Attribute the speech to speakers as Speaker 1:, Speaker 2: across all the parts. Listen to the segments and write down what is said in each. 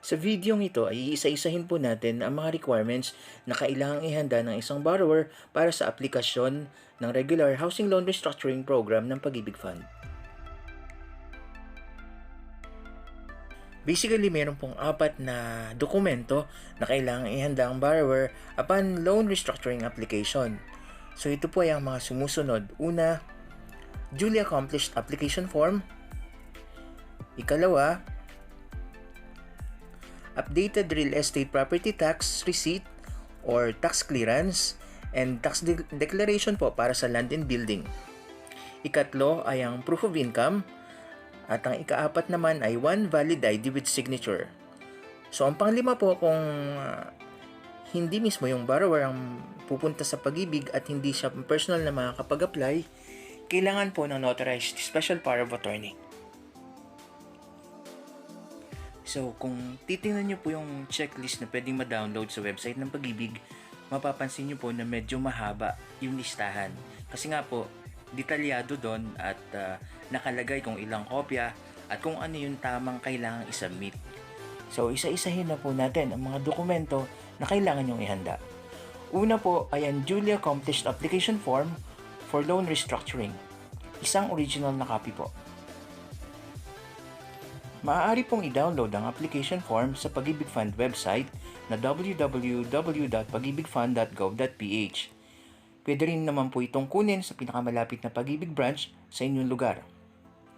Speaker 1: Sa videong ito ay iisa-isahin po natin ang mga requirements na kailangang ihanda ng isang borrower para sa aplikasyon ng regular housing loan restructuring program ng Pag-IBIG Fund. Basically, meron pong apat na dokumento na kailangang ihanda ang borrower upon loan restructuring application. So ito po ay ang mga sumusunod. Una, duly accomplished application form. Ikalawa, updated real estate property tax receipt or tax clearance and tax declaration po para sa land and building. Ikatlo ay ang proof of income at ang ikaapat naman ay one valid ID with signature. So ang panglima po kung hindi mismo yung borrower ang pupunta sa Pag-IBIG at hindi siya personal na makakapag-apply, kailangan po ng notarized special power of attorney. So, kung titingnan nyo po yung checklist na pwedeng ma-download sa website ng Pag-IBIG, mapapansin nyo po na medyo mahaba yung listahan. Kasi nga po, detalyado doon at nakalagay kung ilang kopya at kung ano yung tamang kailangang isubmit. So, isa-isahin na po natin ang mga dokumento na kailangan nyong ihanda. Una po ay ang duly accomplished application form for loan restructuring. Isang original na copy po. Maaari pong i-download ang application form sa Pag-IBIG Fund website na www.pagibigfund.gov.ph. Pwede rin naman po itong kunin sa pinakamalapit na Pag-IBIG branch sa inyong lugar.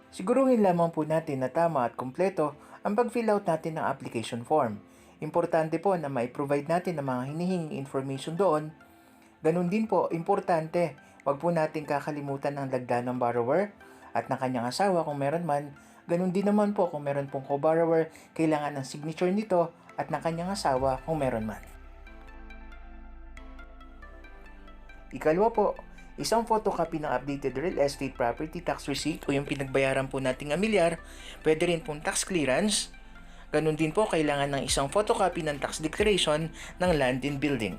Speaker 1: Siguruhin lamang po natin na tama at kumpleto ang pag-fill out natin ng application form. Importante po na mai-provide natin ang mga hinihinging information doon. Ganun din po, importante, wag po natin kakalimutan ang lagda ng borrower at ng kanyang asawa kung meron man. Ganun din naman po kung meron pong co-borrower, kailangan ng signature nito at ng kanyang asawa kung meron man. Ikalawa po, isang photocopy ng updated real estate property tax receipt o yung pinagbayaran po nating amilyar, pwede rin pong tax clearance. Ganun din po, kailangan ng isang photocopy ng tax declaration ng land and building.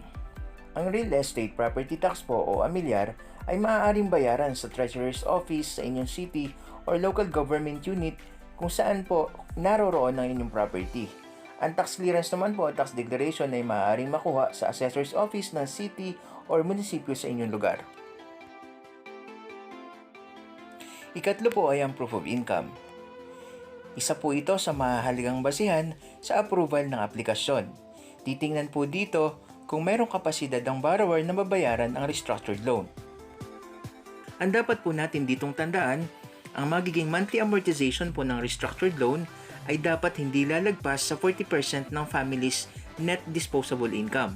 Speaker 1: Ang real estate property tax po o amilyar ay maaaring bayaran sa Treasurer's Office sa inyong city or local government unit kung saan po naroroon ang inyong property. Ang tax clearance naman po, tax declaration ay maaaring makuha sa Assessor's Office ng city or munisipyo sa inyong lugar. Ikatlo po ay ang proof of income. Isa po ito sa mahalagang basihan sa approval ng aplikasyon. Titingnan po dito kung mayroong kapasidad ang borrower na mabayaran ang restructured loan. Ang dapat po natin ditong tandaan, ang magiging monthly amortization po ng restructured loan ay dapat hindi lalagpas sa 40% ng family's net disposable income.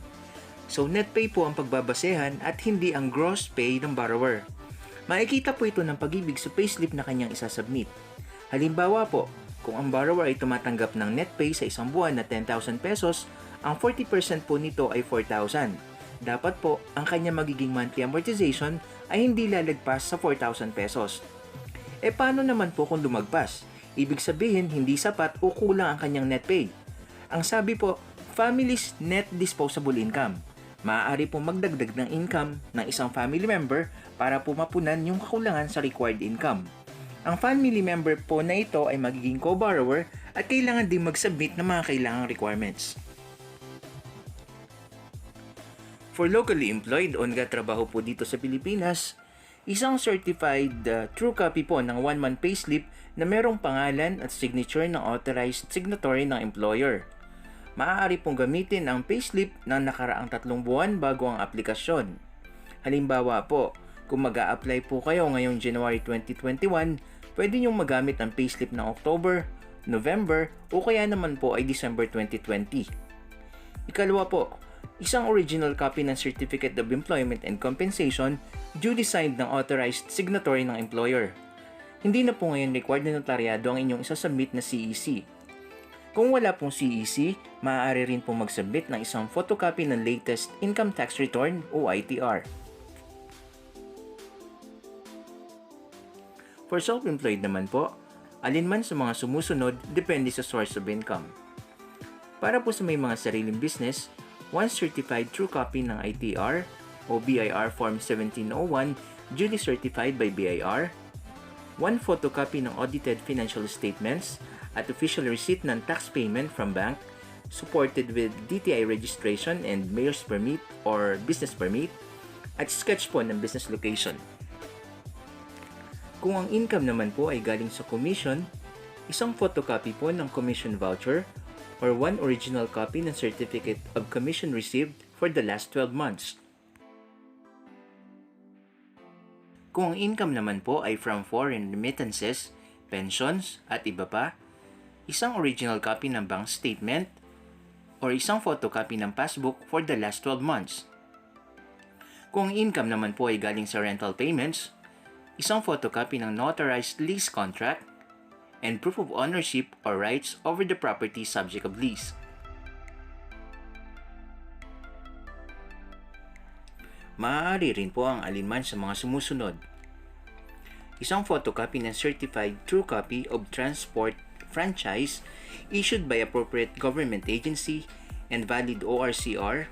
Speaker 1: So net pay po ang pagbabasehan at hindi ang gross pay ng borrower. Makikita po ito ng Pag-IBIG sa payslip na kanyang isasubmit. Halimbawa po, kung ang borrower ay tumatanggap ng net pay sa isang buwan na 10,000 pesos, ang 40% po nito ay 4,000. Dapat po, ang kanyang magiging monthly amortization ay hindi lalagpas sa 4,000 pesos. E paano naman po kung lumagpas? Ibig sabihin, hindi sapat o kulang ang kanyang net pay. Ang sabi po, family's net disposable income. Maaari po magdagdag ng income ng isang family member para po mapunan yung kakulangan sa required income. Ang family member po na ito ay magiging co-borrower at kailangan din mag-submit ng mga kailangang requirements. For locally employed o nagtatrabaho po dito sa Pilipinas, isang certified true copy po ng 1-month payslip na merong pangalan at signature ng authorized signatory ng employer. Maaari pong gamitin ang payslip ng nakaraang 3 buwan bago ang aplikasyon. Halimbawa po, kung mag-a-apply po kayo ngayong January 2021, pwede niyong magamit ang payslip ng October, November o kaya naman po ay December 2020. Ikalawa po, isang original copy ng Certificate of Employment and Compensation duly signed ng authorized signatory ng employer. Hindi na po ngayon required na notaryado ang inyong isasubmit na CEC. Kung wala pong CEC, maaari rin pong mag-submit ng isang photocopy ng latest Income Tax Return o ITR. For self-employed naman po, alinman sa mga sumusunod depende sa source of income. Para po sa may mga sariling business, one certified true copy ng ITR o BIR Form 1701 duly certified by BIR, one photocopy ng audited financial statements at official receipt ng tax payment from bank supported with DTI registration and mayor's permit or business permit, at sketch po ng business location. Kung ang income naman po ay galing sa commission, isang photocopy po ng commission voucher or one original copy ng certificate of commission received for the last 12 months. Kung ang income naman po ay from foreign remittances, pensions, at iba pa, isang original copy ng bank statement or isang photocopy ng passbook for the last 12 months. Kung ang income naman po ay galing sa rental payments, isang photocopy ng notarized lease contract and proof of ownership or rights over the property subject of lease. Maaari rin po ang alinman sa mga sumusunod. Isang photocopy ng certified true copy of transport franchise issued by appropriate government agency and valid ORCR.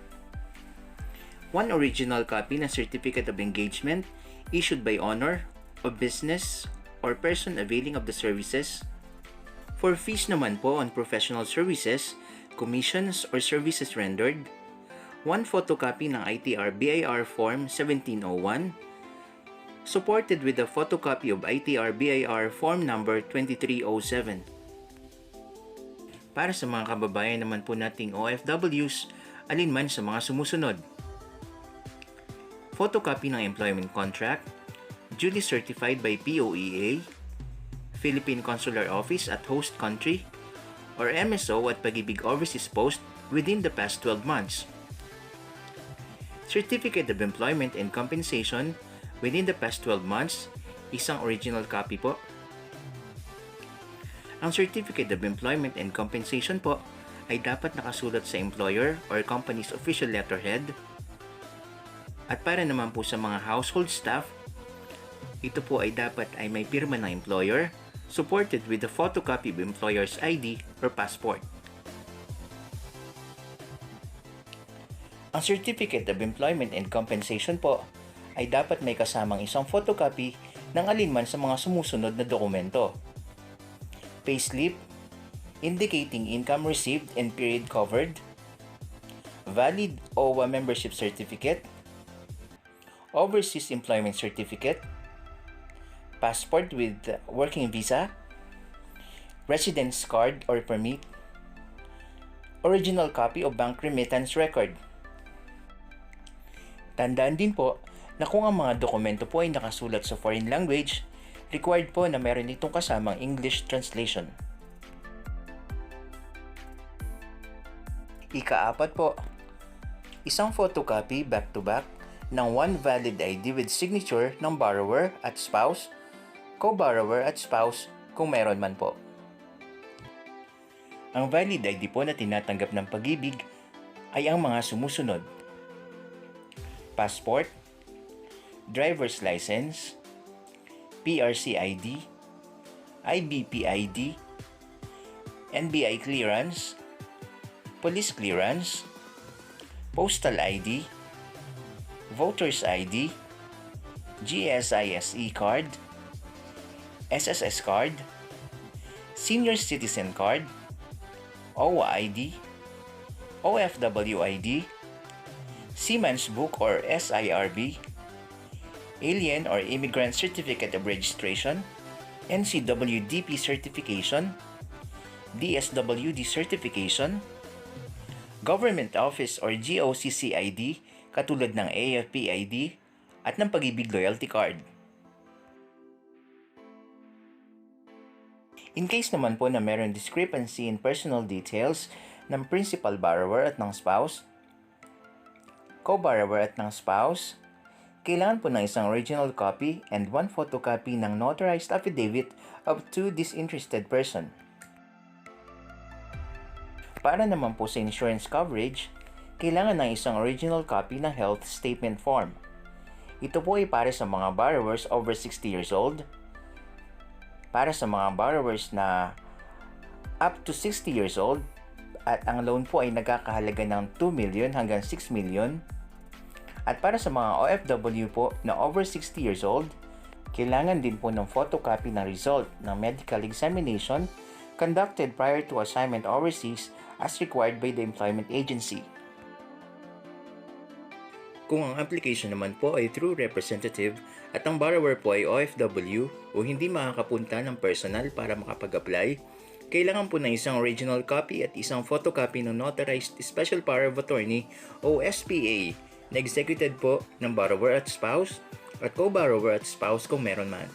Speaker 1: One original copy ng certificate of engagement issued by owner of business or person availing of the services. For fees naman po on professional services, commissions, or services rendered, one photocopy ng ITR-BIR Form 1701, supported with a photocopy of ITR-BIR Form number 2307. Para sa mga kababayan naman po nating OFWs, alinman sa mga sumusunod. Photocopy ng employment contract, duly certified by POEA, Philippine Consular Office at host country, or MSO at Pag-IBIG Overseas Post within the past 12 months. Certificate of Employment and Compensation within the past 12 months, isang original copy po. Ang Certificate of Employment and Compensation po ay dapat nakasulat sa employer or company's official letterhead. At para naman po sa mga household staff, ito po ay dapat ay may pirma ng employer, supported with a photocopy of employer's ID or passport. Ang Certificate of Employment and Compensation po ay dapat may kasamang isang photocopy ng alinman sa mga sumusunod na dokumento. Payslip, indicating income received and period covered, valid OWA membership certificate, overseas employment certificate, passport with working visa, residence card or permit, original copy of bank remittance record. Tandaan din po na kung ang mga dokumento po ay nakasulat sa foreign language, required po na meron itong kasamang English translation. Ika-4 po, isang photocopy back-to-back ng one valid ID with signature ng borrower at spouse, co-borrower at spouse kung meron man po. Ang valid ID po na tinatanggap ng Pag-IBIG ay ang mga sumusunod: passport, driver's license, PRC ID, IBP ID, NBI clearance, police clearance, postal ID, voter's ID, GSISE card, SSS card, senior citizen card, OWA ID, OFW ID, Seaman's Book or SIRB, Alien or Immigrant Certificate of Registration, NCWDP Certification, DSWD Certification, Government Office or GOCC ID katulad ng AFP ID at ng Pag-IBIG Loyalty Card. In case naman po na meron discrepancy in personal details ng principal borrower at ng spouse, co-borrower at ng spouse, kailangan po ng isang original copy and one photocopy ng notarized affidavit of two disinterested person. Para naman po sa insurance coverage, kailangan ng isang original copy ng health statement form. Ito po ay para sa mga borrowers over 60 years old, para sa mga borrowers na up to 60 years old at ang loan po ay nagkakahalaga ng 2 million hanggang 6 million, at para sa mga OFW po na over 60 years old, kailangan din po ng photocopy ng result ng medical examination conducted prior to assignment overseas as required by the employment agency. Kung ang application naman po ay through representative at ang borrower po ay OFW o hindi makakapunta ng personal para makapag-apply, kailangan po ng isang original copy at isang photocopy ng Notarized Special Power of Attorney o SPA na executed po ng borrower at spouse at co-borrower at spouse kung meron man.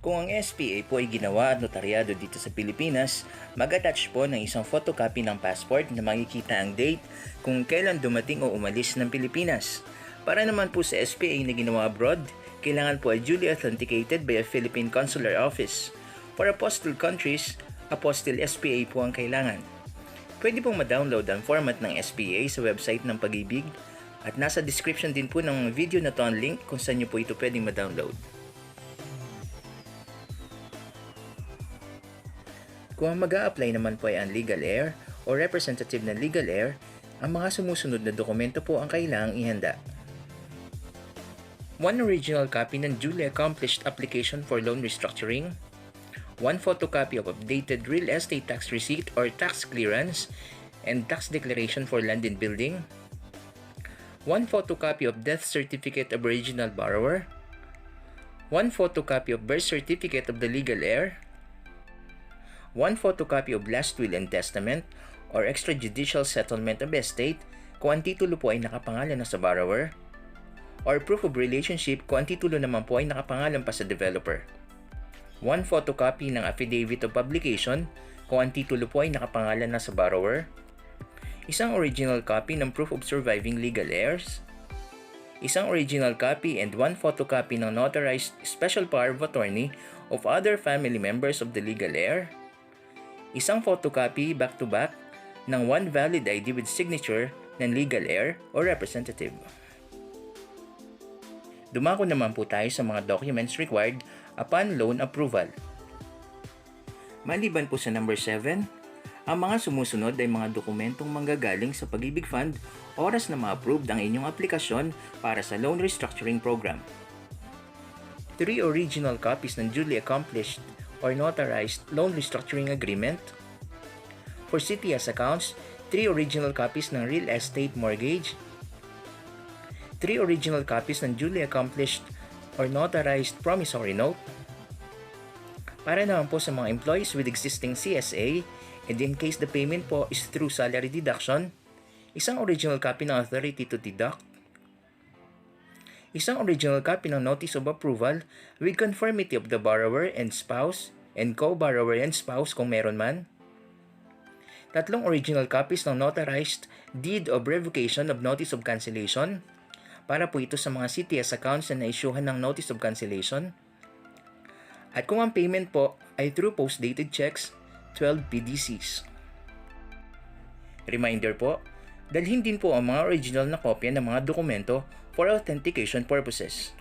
Speaker 1: Kung ang SPA po ay ginawa at notaryado dito sa Pilipinas, mag-attach po ng isang photocopy ng passport na makikita ang date kung kailan dumating o umalis ng Pilipinas. Para naman po sa SPA na ginawa abroad, kailangan po ay duly authenticated by a Philippine Consular Office. For apostille countries, apostille SPA po ang kailangan. Pwede pong ma-download ang format ng SPA sa website ng Pag-IBIG at nasa description din po ng video na to ang link kung saan nyo po ito pwedeng ma-download. Kung ang mag-a-apply naman po ay ang legal heir o representative ng legal heir, ang mga sumusunod na dokumento po ang kailangang ihanda. One original copy ng duly accomplished application for loan restructuring, one photocopy of updated real estate tax receipt or tax clearance and tax declaration for land and building, one photocopy of death certificate of original borrower, one photocopy of birth certificate of the legal heir, one photocopy of last will and testament or extrajudicial settlement of estate kung ang titulo po ay nakapangalan na sa borrower, or proof of relationship kung ang titulo naman po ay nakapangalan pa sa developer. One photocopy ng affidavit of publication kung ang titulo po ay nakapangalan na sa borrower, isang original copy ng proof of surviving legal heirs, isang original copy and one photocopy ng notarized special power of attorney of other family members of the legal heir, isang photocopy back-to-back ng one valid ID with signature ng legal heir or representative. Dumako naman po tayo sa mga documents required upon loan approval. Maliban po sa number 7, ang mga sumusunod ay mga dokumentong manggagaling sa Pag-IBIG Fund oras na ma-approved ang inyong aplikasyon para sa loan restructuring program. 3 original copies ng duly accomplished or notarized loan restructuring agreement. For CTS accounts, 3 original copies ng real estate mortgage, 3 original copies ng duly accomplished or notarized promissory note. Para naman po sa mga employees with existing CSA, and in case the payment po is through salary deduction, isang original copy ng authority to deduct, isang original copy ng notice of approval with conformity of the borrower and spouse and co-borrower and spouse kung meron man, 3 original copies ng notarized deed of revocation of notice of cancellation para po ito sa mga CTS accounts na na-issuehan ng notice of cancellation, at kung ang payment po ay through post-dated checks, 12 PDCs. Reminder po, dalhin din po ang mga original na kopya ng mga dokumento for authentication purposes.